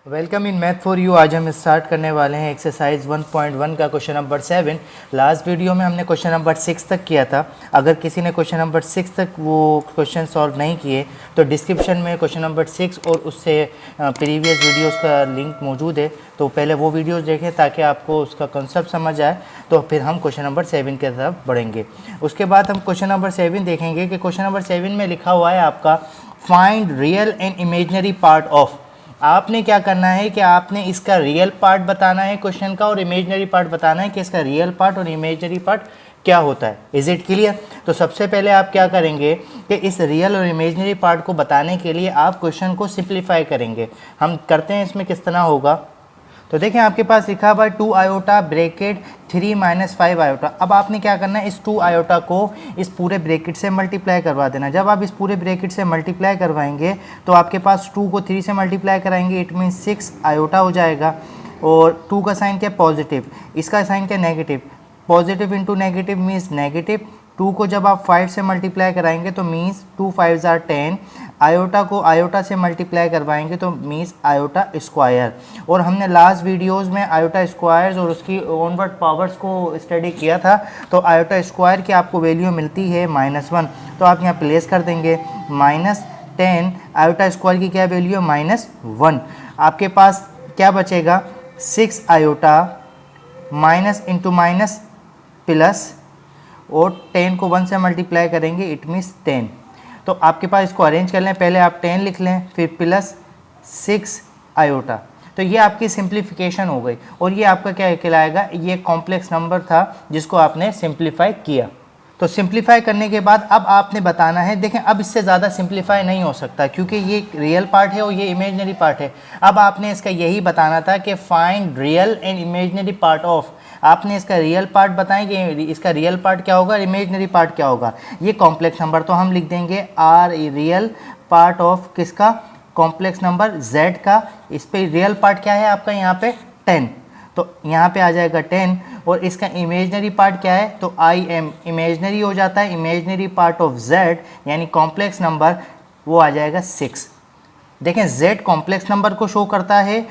Welcome in math for you. आज हम start करने वाले हैं एक्सरसाइज 1.1 का क्वेश्चन नंबर 7। लास्ट वीडियो में हमने क्वेश्चन नंबर 6 तक किया था। अगर किसी ने क्वेश्चन नंबर 6 तक वो क्वेश्चन सॉल्व नहीं किए तो डिस्क्रिप्शन में क्वेश्चन नंबर 6 और उससे प्रीवियस वीडियोस का लिंक मौजूद है, तो पहले वो वीडियोस देखें ताकि आपको उसका कॉन्सेप्ट समझ आए। तो फिर हम क्वेश्चन नंबर 7 की तरफ बढ़ेंगे। उसके बाद हम क्वेश्चन नंबर 7 देखेंगे कि क्वेश्चन नंबर 7 में लिखा हुआ है आपका find real and imaginary part of. आपने क्या करना है कि आपने इसका रियल पार्ट बताना है क्वेश्चन का और इमेजिनरी पार्ट बताना है कि इसका रियल पार्ट और इमेजिनरी पार्ट क्या होता है। Is it clear? तो सबसे पहले आप क्या करेंगे कि इस रियल और इमेजिनरी पार्ट को बताने के लिए आप क्वेश्चन को सिंप्लीफाई करेंगे। हम करते हैं इसमें किस तरह होगा। तो देखें आपके पास लिखा हुआ है 2 आयोटा ब्रैकेट 3 - 5 आयोटा। अब आपने क्या करना है, इस 2 आयोटा को इस पूरे ब्रैकेट से मल्टीप्लाई करवा देना। जब आप इस पूरे ब्रैकेट से मल्टीप्लाई करवाएंगे तो आपके पास 2 को 3 से मल्टीप्लाई कराएंगे, इट मीन 6 आयोटा हो जाएगा। और 2 का साइन क्या पॉजिटिव, इसका साइन क्या negative. Positive into negative means negative. 2 को जब आप 5 से मल्टीप्लाई कराएंगे तो मीन्स 2 5s are 10। आयोटा को आयोटा से मल्टीप्लाई करवाएंगे तो मीन्स आयोटा स्क्वायर। और हमने लास्ट वीडियोस में आयोटा स्क्वायर्स और उसकी ऑनवर्ड पावर्स को स्टडी किया था। तो आयोटा स्क्वायर की आपको वैल्यू मिलती है -1, तो आप यहाँ प्लेस कर देंगे -10। आयोटा स्क्वायर की क्या वैल्यू है -1। आपके पास क्या बचेगा 6 iota minus into minus plus, और 10 को 1 से मल्टीप्लाई करेंगे इट मीन्स 10। तो आपके पास इसको अरेंज कर लें, पहले आप 10 लिख लें फिर प्लस 6 आयोटा। तो ये आपकी सिंप्लीफिकेशन हो गई और ये आपका क्या कहलाएगा, ये कॉम्प्लेक्स नंबर था जिसको आपने सिंप्लीफाई किया। तो सिंप्लीफाई करने के बाद अब आपने बताना है, देखें अब इससे ज़्यादा सिंप्लीफाई नहीं हो सकता क्योंकि ये रियल पार्ट है और ये इमेजिनरी पार्ट है। अब आपने इसका यही बताना था कि find real and imaginary part of. आपने इसका रियल पार्ट बताएं कि इसका रियल पार्ट क्या होगा, इमेजिनरी पार्ट क्या होगा। ये कॉम्प्लेक्स नंबर, तो हम लिख देंगे आर रियल पार्ट ऑफ किसका, कॉम्प्लेक्स नंबर z का। इस पे रियल पार्ट क्या है आपका यहाँ पे 10, तो यहाँ पे आ जाएगा 10। और इसका इमेजिनरी पार्ट क्या है, तो आई एम इमेजिनरी हो जाता है। इमेजिनरी पार्ट ऑफ z यानी कॉम्प्लेक्स नंबर वो आ जाएगा 6। देखें z कॉम्प्लेक्स नंबर को शो करता है,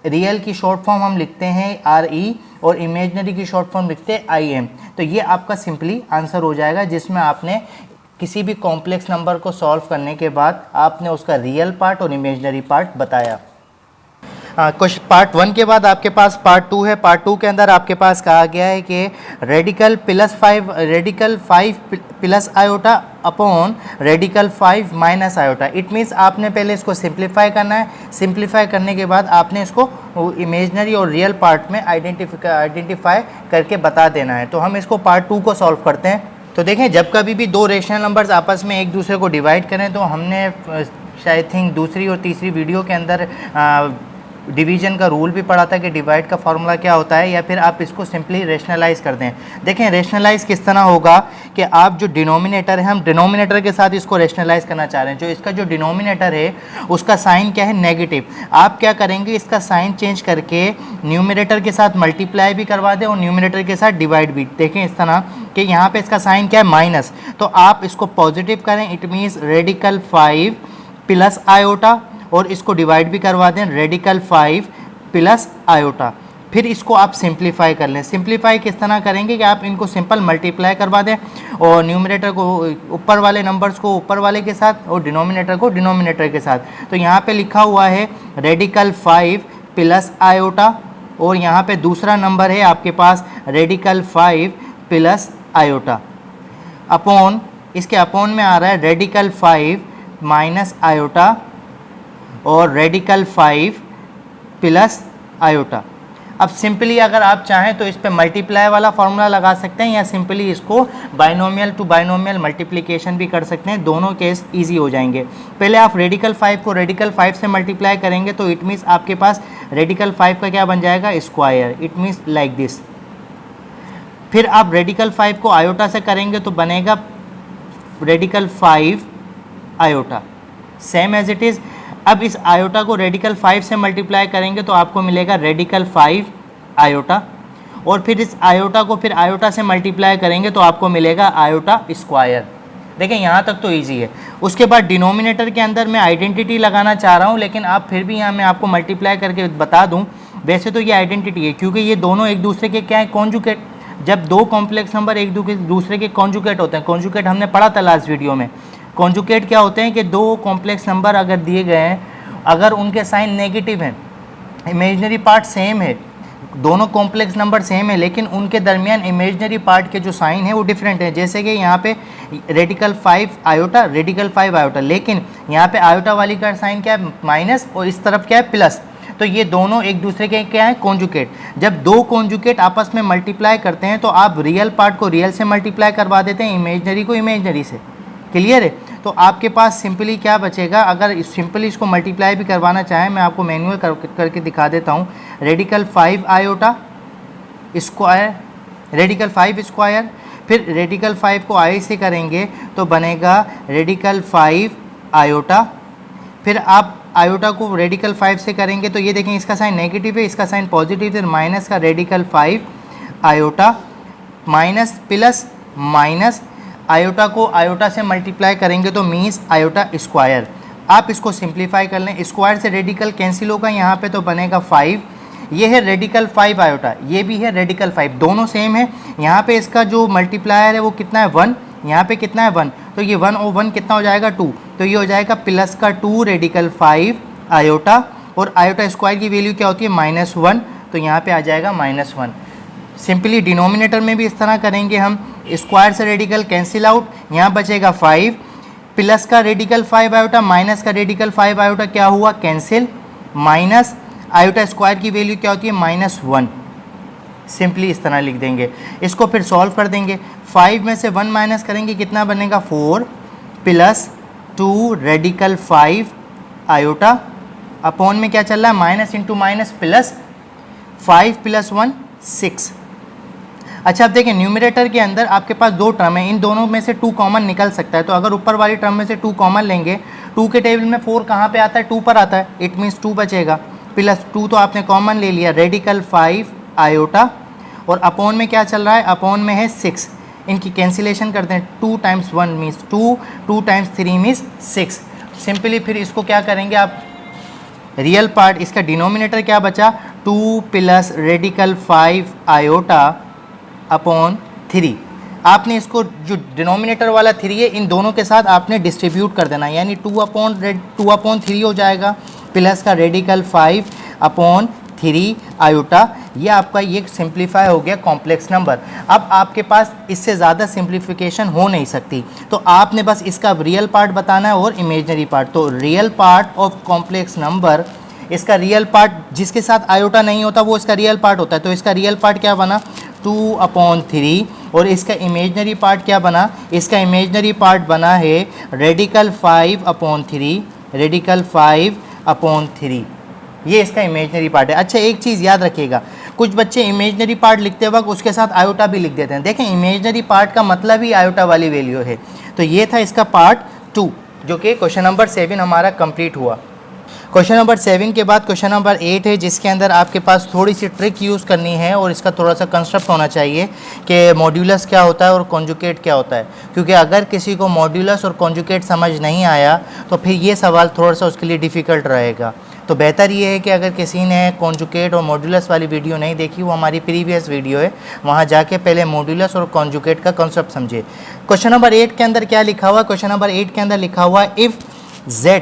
रियल की शॉर्ट फॉर्म हम लिखते हैं RE और इमेजिनरी की शॉर्ट फॉर्म लिखते हैं IM। तो ये आपका सिंपली आंसर हो जाएगा जिसमें आपने किसी भी कॉम्प्लेक्स नंबर को सॉल्व करने के बाद आपने उसका रियल पार्ट और इमेजिनरी पार्ट बताया। कुछ पार्ट 1 के बाद आपके पास पार्ट 2 है। पार्ट 2 के अंदर आपके पास कहा गया है कि radical 5 plus iota upon radical 5 minus iota. It means आपने पहले इसको सिंप्लीफाई करना है। सिंप्लीफाई करने के बाद आपने इसको इमेजिनरी और रियल पार्ट में आइडेंटिफाई करके बता देना है। तो हम इसको पार्ट 2 को सॉल्व करते हैं। तो देखें जब कभी भी दो रेशनल नंबर्स आपस में एक दूसरे को डिवाइड करें, तो हमने शायद थिंक दूसरी और तीसरी वीडियो के अंदर डिवीजन का रूल भी पढ़ा था कि डिवाइड का फॉर्मूला क्या होता है, या फिर आप इसको सिंपली रेशनलाइज कर दें। देखें रेशनलाइज किस तरह होगा कि आप जो डिनोमिनेटर है, हम डिनोमिनेटर के साथ इसको रेशनलाइज करना चाह रहे हैं। जो इसका जो डिनोमिनेटर है उसका साइन क्या है नेगेटिव। आप क्या करेंगे, इसका साइन चेंज करके न्यूमरेटर के साथ मल्टीप्लाई भी करवा दें और न्यूमरेटर के साथ डिवाइड भी। देखें इस तरह कि यहाँ पे इसका साइन क्या है माइनस, तो आप इसको पॉजिटिव करें, it means radical 5 plus iota, और इसको डिवाइड भी करवा दें रेडिकल 5 प्लस आयोटा। फिर इसको आप सिंप्लीफाई कर लें। सिंप्लीफाई किस तरह करेंगे कि आप इनको सिंपल मल्टीप्लाई करवा दें और न्यूमरेटर को ऊपर वाले नंबर्स को ऊपर वाले के साथ और डिनोमिनेटर को डिनोमिनेटर के साथ। तो यहाँ पे लिखा हुआ है रेडिकल 5 प्लस आयोटा, और यहाँ पे दूसरा नंबर है आपके पास रेडिकल 5 प्लस आयोटा अपॉन, इसके अपॉन में आ रहा है रेडिकल 5 माइनस आयोटा और रेडिकल 5 प्लस आयोटा। अब सिंपली अगर आप चाहें तो इस पे मल्टीप्लाई वाला फार्मूला लगा सकते हैं, या सिंपली इसको बाइनोमियल टू बाइनोमियल मल्टीप्लिकेशन भी कर सकते हैं। दोनों केस इजी हो जाएंगे। पहले आप रेडिकल 5 को रेडिकल 5 से मल्टीप्लाई करेंगे तो इट मीन्स आपके पास रेडिकल 5 का क्या बन जाएगा square, it means like this. फिर आप रेडिकल 5 को आयोटा से करेंगे तो बनेगा radical 5 iota, same as it is. अब इस आयोटा को रेडिकल 5 से मल्टीप्लाई करेंगे तो आपको मिलेगा रेडिकल 5 आयोटा, और फिर इस आयोटा को फिर आयोटा से मल्टीप्लाई करेंगे तो आपको मिलेगा आयोटा स्क्वायर। देखें यहाँ तक तो इजी है। उसके बाद डिनोमिनेटर के अंदर मैं आइडेंटिटी लगाना चाह रहा हूँ, लेकिन आप फिर भी यहाँ मैं आपको मल्टीप्लाई करके बता दूँ। वैसे तो ये आइडेंटिटी है क्योंकि ये दोनों एक दूसरे के क्या है, कॉन्जुगेट। जब दो कॉम्प्लेक्स नंबर एक दूसरे के कॉन्जुगेट होते हैं, कॉन्जुगेट हमने पढ़ा था लास्ट वीडियो में। कॉन्जुगेट क्या होते हैं कि दो कॉम्प्लेक्स नंबर अगर दिए गए हैं, अगर उनके साइन नेगेटिव हैं, इमेजिनरी पार्ट सेम है, दोनों कॉम्प्लेक्स नंबर सेम है, लेकिन उनके दरमियान इमेजिनरी पार्ट के जो साइन है वो डिफरेंट है। जैसे कि यहाँ पे रेडिकल 5 आयोटा, रेडिकल 5 आयोटा, लेकिन यहाँ पे आयोटा वाली का साइन क्या है, माइनस, और इस तरफ क्या है, प्लस। तो ये दोनों एक दूसरे के क्या है, कॉन्जुगेट। जब दो कॉन्जुगेट आपस में मल्टीप्लाई करते हैं तो आप रियल पार्ट को रियल से मल्टीप्लाई करवा देते हैं, इमेजिनरी को इमेजिनरी से। क्लियर है? तो आपके पास सिंपली क्या बचेगा, अगर सिंपली इसको मल्टीप्लाई भी करवाना चाहें, मैं आपको मैनुअल करके दिखा देता हूँ। Radical 5 iota square, radical 5 square, फिर रेडिकल 5 को आई से करेंगे तो बनेगा रेडिकल 5 आयोटा। फिर आप आयोटा को रेडिकल 5 से करेंगे तो ये देखें इसका साइन नेगेटिव है, इसका साइन पॉजिटिव है, माइनस का radical 5 iota, minus plus minus, iota को आयोटा से मल्टीप्लाई करेंगे तो मीन्स आयोटा स्क्वायर। आप इसको सिंप्लीफाई कर लें, स्क्वायर से रेडिकल कैंसिल होगा यहाँ पे तो बनेगा 5। ये है रेडिकल 5 आयोटा, ये भी है रेडिकल 5, दोनों सेम है। यहाँ पे इसका जो मल्टीप्लायर है वो कितना है, 1, यहाँ पे कितना है 1, तो ये 1 और 1 कितना हो जाएगा, 2, तो ये हो जाएगा प्लस का 2 रेडिकल 5 आयोटा, और आयोटा स्क्वायर की वैल्यू क्या होती है, -1, तो यहाँ पे आ जाएगा -1। सिंपली डिनोमिनेटर में भी इस तरह करेंगे हम, स्क्वायर से रेडिकल कैंसिल आउट, यहाँ बचेगा 5, प्लस का रेडिकल 5 आयोटा माइनस का रेडिकल 5 आयोटा क्या हुआ, कैंसिल, माइनस आयोटा स्क्वायर की वैल्यू क्या होती है, -1। सिंपली इस तरह लिख देंगे। इसको फिर सॉल्व कर देंगे, 5 में से 1 माइनस करेंगे, कितना बनेगा, 4, प्लस 2 रेडिकल 5 आयोटा, अपॉन में क्या चल रहा है, माइनस इंटू माइनस प्लस, 5 + 1 6। अच्छा अब देखिए न्यूमरेटर के अंदर आपके पास दो टर्म है, इन दोनों में से 2 कॉमन निकल सकता है। तो अगर ऊपर वाली टर्म में से 2 कॉमन लेंगे, 2 के टेबल में 4 कहाँ पे आता है, 2 पर आता है, इट मीन्स 2 बचेगा, प्लस 2 तो आपने कॉमन ले लिया, रेडिकल 5 आयोटा, और अपॉन में क्या चल रहा है, अपॉन में है 6, इनकी कैंसिलेशन करते हैं, 2 × 1 मीन्स 2, 2 × 3 मीन्स 6। सिंपली फिर इसको क्या करेंगे आप, रियल पार्ट, इसका डिनोमिनेटर क्या बचा, 2 प्लस रेडिकल 5 आयोटा अपॉन 3। आपने इसको जो डिनोमिनेटर वाला 3 है, इन दोनों के साथ आपने डिस्ट्रीब्यूट कर देना, यानी 2/3 हो जाएगा, प्लस का रेडिकल 5 अपॉन 3 आयोटा। ये आपका ये सिंप्लीफाई हो गया कॉम्प्लेक्स नंबर। अब आपके पास इससे ज़्यादा सिंप्लीफिकेशन हो नहीं सकती, तो आपने बस इसका रियल पार्ट बताना है और इमेजिनरी पार्ट। तो real part of complex number, इसका रियल पार्ट जिसके साथ आयोटा नहीं होता वो इसका रियल पार्ट होता है, तो इसका रियल पार्ट क्या बना, 2/3, और इसका इमेजिनरी पार्ट क्या बना, इसका इमेजिनरी पार्ट बना है रेडिकल 5/3, रेडिकल 5/3, ये इसका इमेजिनरी पार्ट है। अच्छा एक चीज़ याद रखिएगा, कुछ बच्चे इमेजिनरी पार्ट लिखते वक्त उसके साथ आयोटा भी लिख देते हैं। देखें इमेजिनरी पार्ट का मतलब ही आयोटा वाली वैल्यू है। तो ये था इसका पार्ट 2, जो कि क्वेश्चन नंबर 7 हमारा कंप्लीट हुआ। क्वेश्चन नंबर 7 के बाद क्वेश्चन नंबर 8 है, जिसके अंदर आपके पास थोड़ी सी ट्रिक यूज़ करनी है और इसका थोड़ा सा कंसेप्ट होना चाहिए कि मॉड्यूलस क्या होता है और कॉन्जुगेट क्या होता है। क्योंकि अगर किसी को मॉड्यूलस और कॉन्जुगेट समझ नहीं आया तो फिर ये सवाल थोड़ा सा उसके लिए डिफ़िकल्ट रहेगा। तो बेहतर ये है कि अगर किसी ने कॉन्जुगेट और मॉड्यूलस वाली वीडियो नहीं देखी, वो हमारी प्रीवियस वीडियो है, वहाँ जाके पहले मॉड्यूलस और कॉन्जुगेट का कॉन्सेप्ट समझे। क्वेश्चन नंबर 8 के अंदर क्या लिखा हुआ है, क्वेश्चन नंबर 8 के अंदर लिखा हुआ है इफ़ z,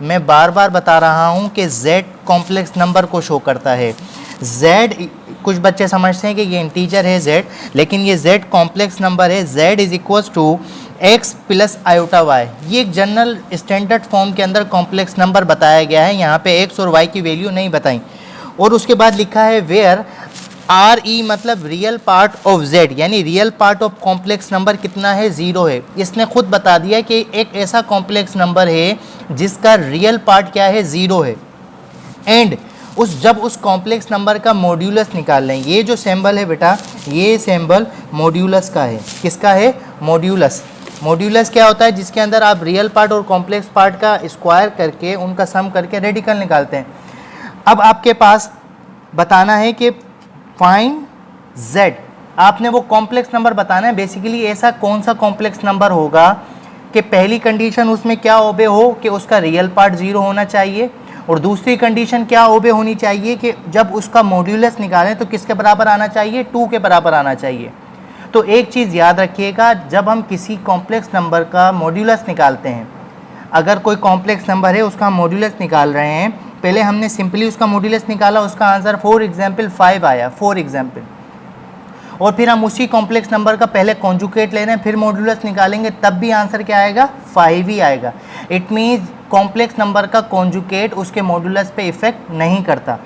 मैं बार बार बता रहा हूँ कि z कॉम्प्लेक्स नंबर को शो करता है। z, कुछ बच्चे समझते हैं कि ये इंटीजर है z, लेकिन ये z कॉम्प्लेक्स नंबर है। z = x + आयोटा y, ये एक जनरल स्टैंडर्ड फॉर्म के अंदर कॉम्प्लेक्स नंबर बताया गया है। यहाँ पे x और y की वैल्यू नहीं बताई। और उसके बाद लिखा है वेयर RE मतलब रियल पार्ट ऑफ z, यानी real part of complex number कितना है, 0 है। इसने खुद बता दिया कि एक ऐसा कॉम्प्लेक्स नंबर है जिसका रियल पार्ट क्या है, 0 है। एंड जब उस कॉम्प्लेक्स नंबर का मॉड्यूलस निकाल लें, ये जो सिंबल है बेटा, ये सिंबल मॉड्यूलस का है। किसका है, मॉड्यूलस। मॉड्यूलस क्या होता है, जिसके अंदर आप रियल पार्ट और कॉम्प्लेक्स पार्ट का स्क्वायर करके उनका सम करके रेडिकल निकालते हैं। अब आपके पास बताना है कि फाइंड z, आपने वो कॉम्प्लेक्स नंबर बताना है। बेसिकली ऐसा कौन सा कॉम्प्लेक्स नंबर होगा कि पहली कंडीशन उसमें क्या ओबे हो कि उसका रियल पार्ट 0 होना चाहिए, और दूसरी कंडीशन क्या ओबे होनी चाहिए कि जब उसका मॉड्यूलस निकालें तो किसके बराबर आना चाहिए, 2 के बराबर आना चाहिए। तो एक चीज़ याद रखिएगा, जब हम किसी कॉम्प्लेक्स नंबर का मॉड्यूलस निकालते हैं, अगर कोई कॉम्प्लेक्स नंबर है उसका हम मॉड्यूलस निकाल रहे हैं, पहले हमने सिंपली उसका मॉड्यूलस निकाला, उसका आंसर फॉर एग्जाम्पल 5 आया, फॉर एग्जाम्पल, और फिर हम उसी कॉम्प्लेक्स नंबर का पहले कॉन्जुगेट ले रहे हैं, फिर मॉड्यूलस निकालेंगे, तब भी आंसर क्या आएगा, 5 ही आएगा। इट मीन्स कॉम्प्लेक्स नंबर का कॉन्जुगेट उसके मॉड्यूलस पे इफेक्ट नहीं करता।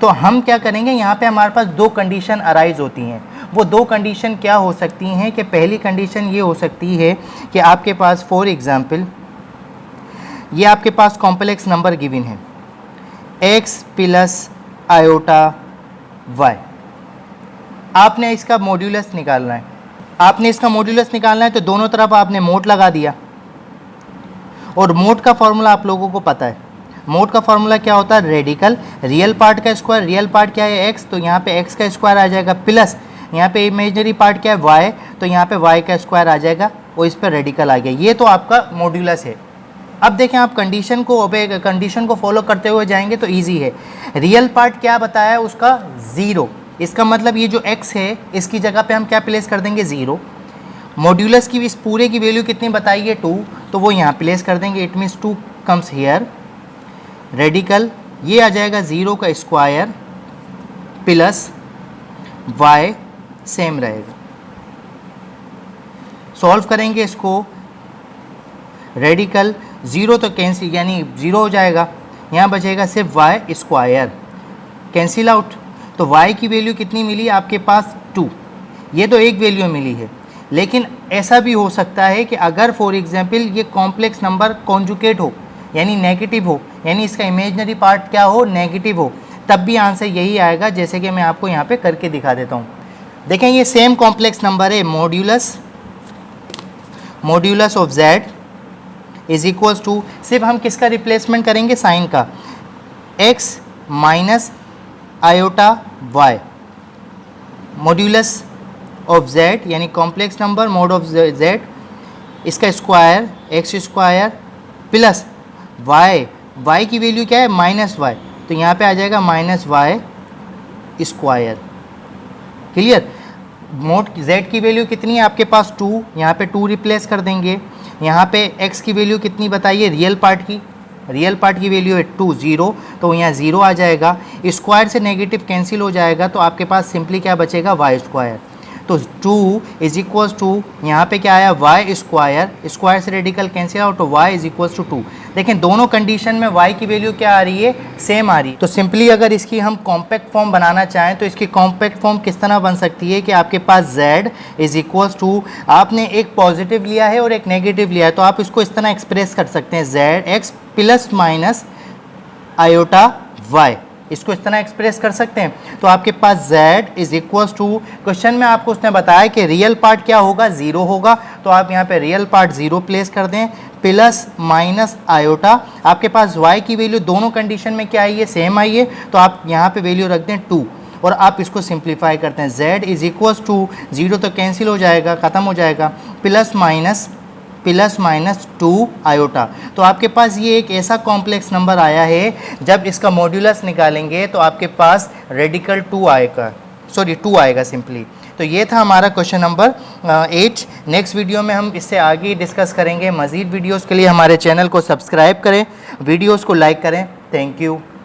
तो हम क्या करेंगे, यहाँ पे हमारे पास 2 कंडीशन अराइज होती हैं। वो 2 कंडीशन क्या हो सकती हैं कि पहली कंडीशन ये हो सकती है कि आपके पास फॉर एग्जाम्पल ये आपके पास कॉम्प्लेक्स नंबर गिवन है x प्लस आयोटा y, आपने इसका मॉड्यूलस निकालना है। आपने इसका मॉड्यूलस निकालना है तो दोनों तरफ आपने मोड लगा दिया, और मोड का फॉर्मूला आप लोगों को पता है। मोड का फॉर्मूला क्या होता है, रेडिकल रियल पार्ट का स्क्वायर, रियल पार्ट क्या है x, तो यहाँ पे x का स्क्वायर आ जाएगा, प्लस यहाँ पे इमेजिनरी पार्ट क्या है y, तो यहाँ पे y का स्क्वायर आ जाएगा, और इस पर रेडिकल आ गया। ये तो आपका मॉड्यूलस है। अब देखें, आप कंडीशन को फॉलो करते हुए जाएंगे तो इजी है। रियल पार्ट क्या बताया है उसका 0, इसका मतलब ये जो x है इसकी जगह पे हम क्या प्लेस कर देंगे, 0। मॉड्यूलस की इस पूरे की वैल्यू कितनी बताई है, 2, तो वो यहाँ प्लेस कर देंगे, it means 2 comes here. Radical ये आ जाएगा 0 का स्क्वायर प्लस y सेम रहेगा। सॉल्व करेंगे इसको, रेडिकल 0 तो कैंसिल यानी 0 हो जाएगा, यहाँ बचेगा सिर्फ y स्क्वायर, कैंसिल आउट। तो y की वैल्यू कितनी मिली आपके पास, 2। ये तो एक वैल्यू मिली है, लेकिन ऐसा भी हो सकता है कि अगर फॉर एग्जांपल ये कॉम्प्लेक्स नंबर कॉन्जुगेट हो यानी नेगेटिव हो, यानी इसका इमेजिनरी पार्ट क्या हो, नेगेटिव हो, तब भी आंसर यही आएगा, जैसे कि मैं आपको यहाँ पे करके दिखा देता हूँ। देखें ये सेम कॉम्प्लेक्स नंबर है, modulus of z is equals to, सिर्फ हम किसका रिप्लेसमेंट करेंगे, साइन का, x minus iota y, modulus of z यानी complex number mod of z, इसका square x square plus y की वैल्यू क्या है, माइनस y, तो यहाँ पे आ जाएगा minus y square. Clear. Mod z की वैल्यू कितनी है आपके पास, 2, यहाँ पे 2 रिप्लेस कर देंगे। यहाँ पे x की वैल्यू कितनी बताइए, रियल पार्ट की वैल्यू है 2, 0, तो यहाँ 0 आ जाएगा, स्क्वायर से नेगेटिव कैंसिल हो जाएगा, तो आपके पास सिंपली क्या बचेगा, y स्क्वायर। तो 2 इज इक्वल्स टू, यहाँ पे क्या आया, y स्क्वायर, स्क्वायर से रेडिकल कैंसिल आउट, तो y इज इक्वल्स टू 2। देखें दोनों कंडीशन में y की वैल्यू क्या आ रही है, सेम आ रही है। तो सिंपली अगर इसकी हम कॉम्पैक्ट फॉर्म बनाना चाहें तो इसकी कॉम्पैक्ट फॉर्म किस तरह बन सकती है कि आपके पास z इज इक्वल्स टू, आपने एक पॉजिटिव लिया है और एक नेगेटिव लिया है, तो आप इसको इस तरह एक्सप्रेस कर सकते हैं, zx plus minus iota y, इसको इस तरह एक्सप्रेस कर सकते हैं। तो आपके पास z is equals to, question में आपको उसने बताया कि रियल पार्ट क्या होगा, 0 होगा, तो आप यहाँ पे रियल पार्ट 0 प्लेस कर दें, प्लस माइनस आयोटा, आपके पास y की वैल्यू दोनों कंडीशन में क्या आई है, सेम आई है, तो आप यहाँ पे वैल्यू रख दें 2, और आप इसको सिंप्लीफाई करते हैं, z इज इक्वल्स टू, 0 तो कैंसिल हो जाएगा, ख़त्म हो जाएगा, प्लस माइनस 2 आयोटा। तो आपके पास ये एक ऐसा कॉम्प्लेक्स नंबर आया है, जब इसका मॉड्यूलस निकालेंगे तो आपके पास रेडिकल 2 आएगा सिंपली। तो ये था हमारा क्वेश्चन नंबर 8। नेक्स्ट वीडियो में हम इससे आगे डिस्कस करेंगे। मज़ीद वीडियोस के लिए हमारे चैनल को सब्सक्राइब करें, वीडियोस को लाइक करें। Thank you.